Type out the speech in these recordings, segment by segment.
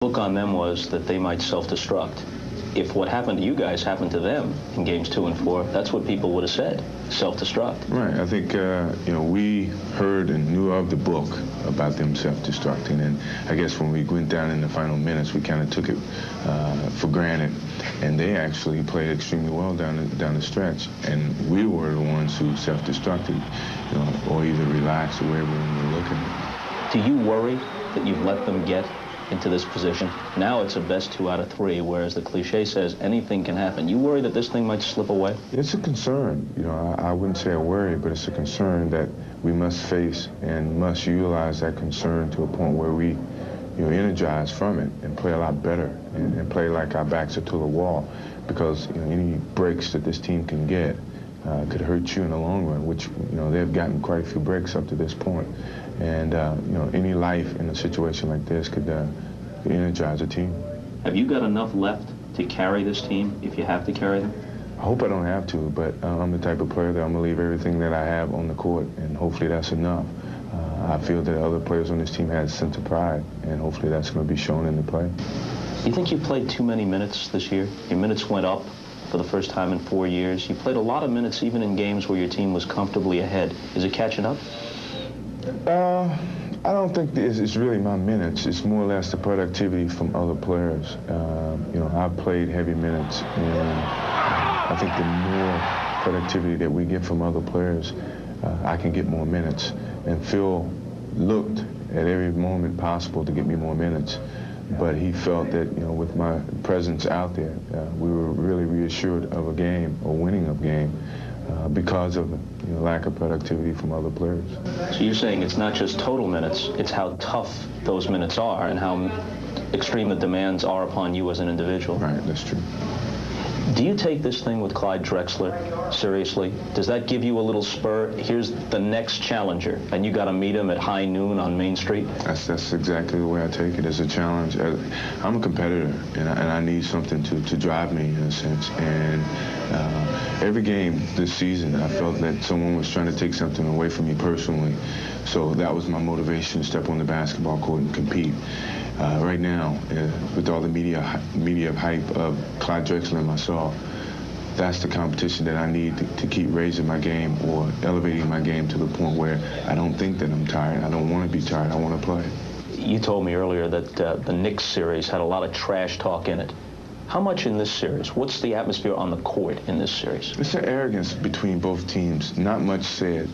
Look on them was that they might self-destruct. If what happened to you guys happened to them in games 2 and 4, that's what people would have said, self-destruct. Right. I think, we heard and knew of the book about them self-destructing, and I guess when we went down in the final minutes, we kind of took it for granted, and they actually played extremely well down the stretch, and we were the ones who self-destructed, or either relaxed or wherever we were looking. Do you worry that you've let them get into this position? Now it's a best 2 out of 3, whereas the cliche says anything can happen. You worry that this thing might slip away? It's a concern. I wouldn't say a worry, but it's a concern that we must face and must utilize that concern to a point where we, energize from it and play a lot better and play like our backs are to the wall, because any breaks that this team can get could hurt you in the long run, which, they've gotten quite a few breaks up to this point. And, any life in a situation like this could energize a team. Have you got enough left to carry this team if you have to carry them? I hope I don't have to, but I'm the type of player that I'm going to leave everything that I have on the court, and hopefully that's enough. I feel that other players on this team had a sense of pride, and hopefully that's going to be shown in the play. You think you played too many minutes this year? Your minutes went up for the first time in 4 years. You played a lot of minutes even in games where your team was comfortably ahead. Is it catching up? I don't think it's really my minutes. It's more or less the productivity from other players. I've played heavy minutes, and I think the more productivity that we get from other players, I can get more minutes. And Phil looked at every moment possible to get me more minutes, but he felt that, with my presence out there, we were really reassured of a game, or winning a game, because of lack of productivity from other players. So you're saying it's not just total minutes, it's how tough those minutes are and how extreme the demands are upon you as an individual. Right, that's true. Do you take this thing with Clyde Drexler seriously? Does that give you a little spur? Here's the next challenger, and you got to meet him at high noon on Main Street? That's exactly the way I take it, as a challenge. I'm a competitor, and I need something to drive me, in a sense. And every game this season, I felt that someone was trying to take something away from me personally. So that was my motivation, to step on the basketball court and compete. Right now, with all the media hype of Clyde Drexler and myself, that's the competition that I need to keep raising my game, or elevating my game to the point where I don't think that I'm tired. I don't want to be tired. I want to play. You told me earlier that the Knicks series had a lot of trash talk in it. How much in this series? What's the atmosphere on the court in this series? It's an arrogance between both teams. Not much said,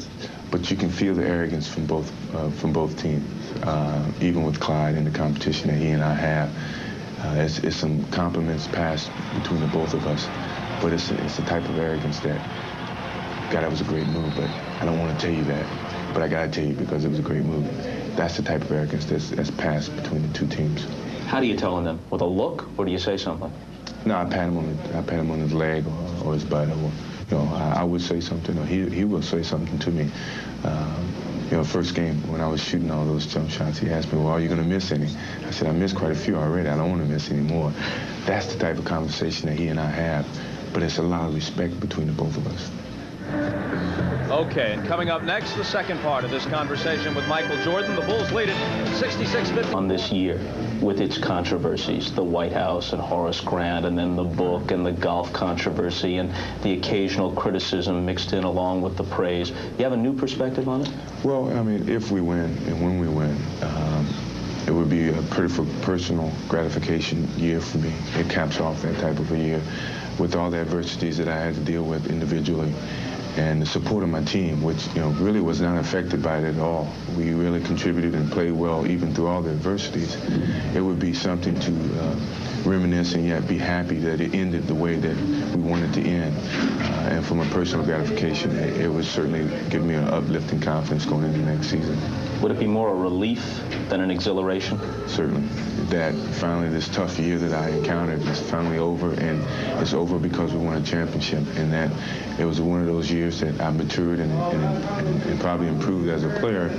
but you can feel the arrogance from both teams. Even with Clyde and the competition that he and I have, it's some compliments passed between the both of us, but it's a type of arrogance that, God, that was a great move, but I don't want to tell you that, but I got to tell you because it was a great move. That's the type of arrogance that's passed between the two teams. How do you tell them? With a look, or do you say something? No, I pat him on his leg or his butt, or I would say something, or he will say something to me. First game when I was shooting all those jump shots, he asked me, "Well, are you going to miss any?" I said, "I missed quite a few already. I don't want to miss any more." That's the type of conversation that he and I have, but it's a lot of respect between the both of us. Okay, and coming up next, the second part of this conversation with Michael Jordan. The Bulls lead it 66-50. On this year, with its controversies, the White House and Horace Grant, and then the book and the golf controversy, and the occasional criticism mixed in along with the praise, you have a new perspective on it? Well, if we win and when we win, it would be a pretty personal gratification year for me. It caps off that type of a year with all the adversities that I had to deal with individually, and the support of my team, which really was not affected by it at all. We really contributed and played well even through all the adversities. It would be something to reminisce and yet be happy that it ended the way that we wanted to end. And from a personal gratification, it would certainly give me an uplifting confidence going into the next season. Would it be more a relief than an exhilaration? Certainly. That finally this tough year that I encountered is finally over, and it's over because we won a championship, and that it was one of those years that I matured and probably improved as a player.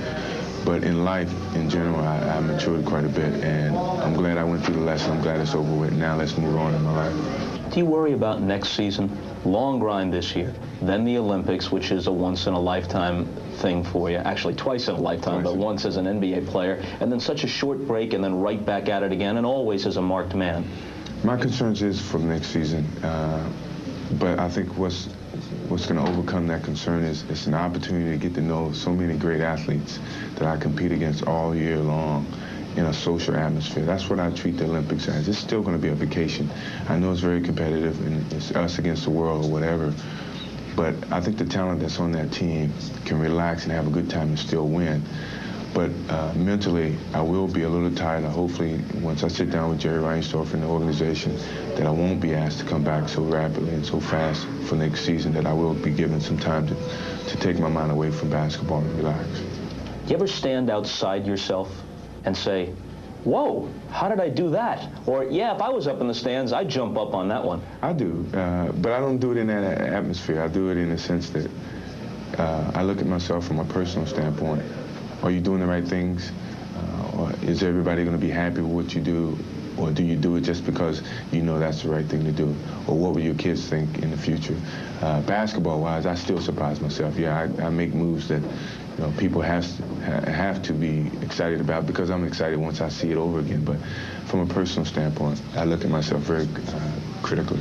But in life, in general, I matured quite a bit, and I'm glad I went through the lesson. I'm glad it's over with. Now let's move on in my life. Do you worry about next season? Long grind this year, then the Olympics, which is a once-in-a-lifetime thing for you. Actually, twice in a lifetime, but once as an NBA player, and then such a short break, and then right back at it again, and always as a marked man. My concerns is for next season, but I think what's going to overcome that concern is it's an opportunity to get to know so many great athletes that I compete against all year long in a social atmosphere. That's what I treat the Olympics as. It's still going to be a vacation. I know it's very competitive and it's us against the world or whatever, but I think the talent that's on that team can relax and have a good time and still win. But mentally, I will be a little tired. Hopefully, once I sit down with Jerry Reinsdorf and the organization, that I won't be asked to come back so rapidly and so fast for next season, that I will be given some time to take my mind away from basketball and relax. Do you ever stand outside yourself and say, whoa, how did I do that? Or, yeah, if I was up in the stands, I'd jump up on that one. I do, but I don't do it in that atmosphere. I do it in the sense that I look at myself from a personal standpoint. Are you doing the right things? Or is everybody going to be happy with what you do? Or do you do it just because you know that's the right thing to do? Or what will your kids think in the future? Basketball-wise, I still surprise myself. Yeah, I make moves that people have to be excited about because I'm excited once I see it over again. But from a personal standpoint, I look at myself very critically.